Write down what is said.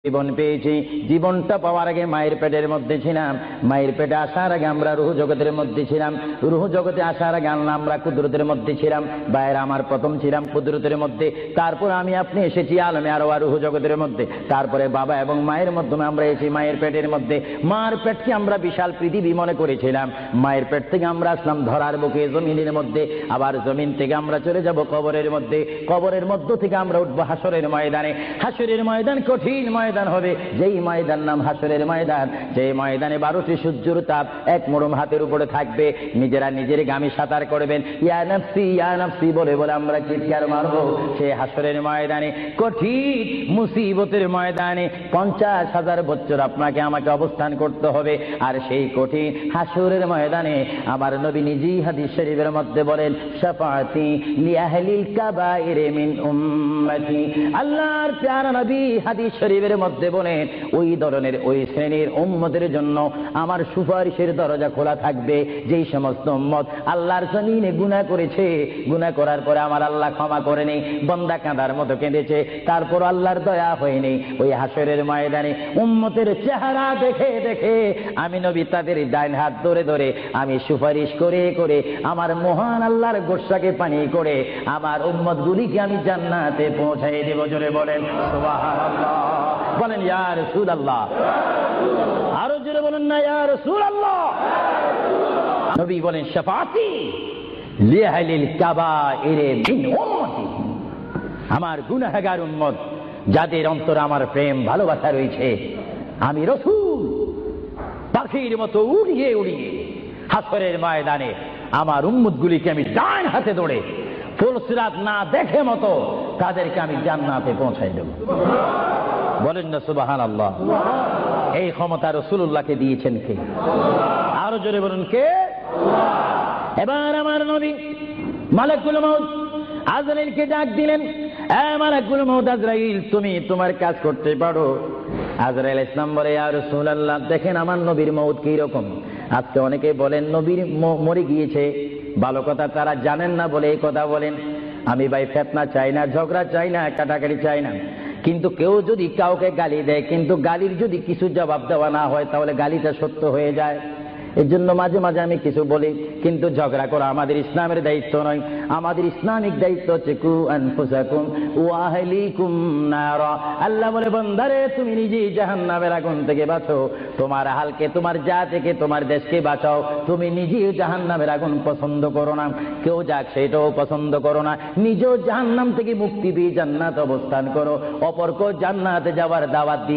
জীবন পেয়েছি। জীবনটা পাওয়ার আগে মায়ের পেটের মধ্যে ছিলাম, মায়ের পেটে আসার আগে আমরা রুহ জগতের মধ্যে ছিলাম, রুহ জগতে আসার আগে আমরা কুদরতের মধ্যে ছিলাম। বাইরে আমার প্রথম ছিলাম কুদরতের মধ্যে, তারপর আমি আপনি এসেছি আলমে আরওয়াহ রুহ জগতের মধ্যে, তারপরে বাবা এবং মায়ের মাধ্যমে আমরা এসেছি মায়ের পেটের মধ্যে। মার পেটকে আমরা বিশাল পৃথিবী মনে করেছিলাম। মায়ের পেট থেকে আমরা আসলাম ধরার বুকে জমিনের মধ্যে, আবার জমিন থেকে আমরা চলে যাব কবরের মধ্যে, কবরের মধ্য থেকে আমরা উঠবো হাসরের ময়দানে। হাসরের ময়দান কঠিন ময়দান হবে, যেই ময়দান নাম হাসরের ময়দান, যে ময়দানে 12টি সূর্যের তাপ এক মোড়ম হাতের উপরে থাকবে। নিজেরা নিজের গামী সাঁতার করবেন, ইয়া নাফসি বলে বলে আমরা চিৎকার মারবো সেই হাসরের ময়দানে, কঠিন মুসিবতের ময়দানে। 50,000 বছর আপনাকে আমাকে অবস্থান করতে হবে। আর সেই কঠিন হাসরের ময়দানে আমার নবী নিজেই হাদিস শরীফের মধ্যে বলেন, শাফাআতি লিআহলিল কাবাইর মিন উম্মতি। আল্লাহর প্যারা নবী হাদিস শরীফের মধ্যে বলেন, ওই ধরনের ওই শ্রেণীর উম্মতের জন্য আমার সুপারিশের দরজা খোলা থাকবে, যেই সমস্ত উম্মত আল্লাহর জমিনে গুনাহ করেছে, গুনাহ করার পরে আমার আল্লাহ ক্ষমা করেনি, বান্দা কাঁদার মতো কেঁদেছে, তারপর আল্লাহর দয়া হয়নি। ওই হাসরের ময়দানে উম্মতের চেহারা দেখে দেখে আমি নবী তাদের ডাইন হাত ধরে ধরে আমি সুপারিশ করে করে আমার মহান আল্লাহর গোসাকে পানি করে আমার উম্মতগুলিকে আমি জান্নাতে পৌঁছাই দেব। জোরে বলেন সুবহানাল্লাহ, বলেন ইয়া রাসূলুল্লাহ, আরো জোরে বলেন না ইয়া রাসূলুল্লাহ। নবী বলেন, শাফাআতি লিআহলিল কাবাইর মিন উম্মতি, আমার গুনাহগার উম্মত যাদের অন্তরে আমার প্রেম ভালোবাসা রয়েছে, আমি রাসূল পাখির মতো উড়িয়ে উড়িয়ে হাসরের ময়দানে আমার উম্মতগুলিকে আমি ডান হাতে ধরে ফুলসিরাত না দেখে মতো তাদেরকে আমি জান্নাতে পৌঁছাই দেব। বলেন না সুবহানাল্লাহ। এই ক্ষমতা রাসূলুল্লাহকে দিয়েছেন কে? আরো জোরে বলুন কে? এবার আমার নবী মালাকুল মউত আজরাইলকে ডাক দিলেন, এ মালাকুল মউত আজরাইল, তুমি তোমার কাজ করতে পারো। আজরাইল ইসলাম বলে, ইয়া রাসূলুল্লাহ, দেখেন আমার নবীর মউত কি রকম। আজকে অনেকে বলেন নবীর মরে গিয়েছে, ভালো কথা তারা জানেন না বলে এই কথা বলেন। আমি ভাই ফিতনা চাই না, ঝগড়া চাই না, কাটাকাটি চাই না, কিন্তু কেউ যদি কাউকে গালি দেয়, কিন্তু গালির যদি কিছু জবাব দেওয়া না হয় তাহলে গালিটা সত্য হয়ে যায়। এর জন্য মাঝে মাঝে আমি কিছু বলি, কিন্তু ঝগড়া করা আমাদের ইসলামের দায়িত্ব নয়। আমাদের ইসলামিক দায়িত্ব হচ্ছে কু আনফুসাকুম ওয়া আহলিকুম নারা। আল্লাহ বলে, বান্দারে তুমি নিজেই জাহান্নামের আগুন থেকে বাঁচো, তোমার আহলকে, তোমার জাতিকে, তোমার দেশকে বাঁচাও। তুমি নিজেই জাহান্নামের আগুন পছন্দ করো না, কেউ যাক সেটাও পছন্দ করো না, নিজেও জাহান্নাম থেকে মুক্তি দিয়ে জান্নাত অবস্থান করো, অপরকেও জান্নাতে যাওয়ার দাওয়াত দিয়ে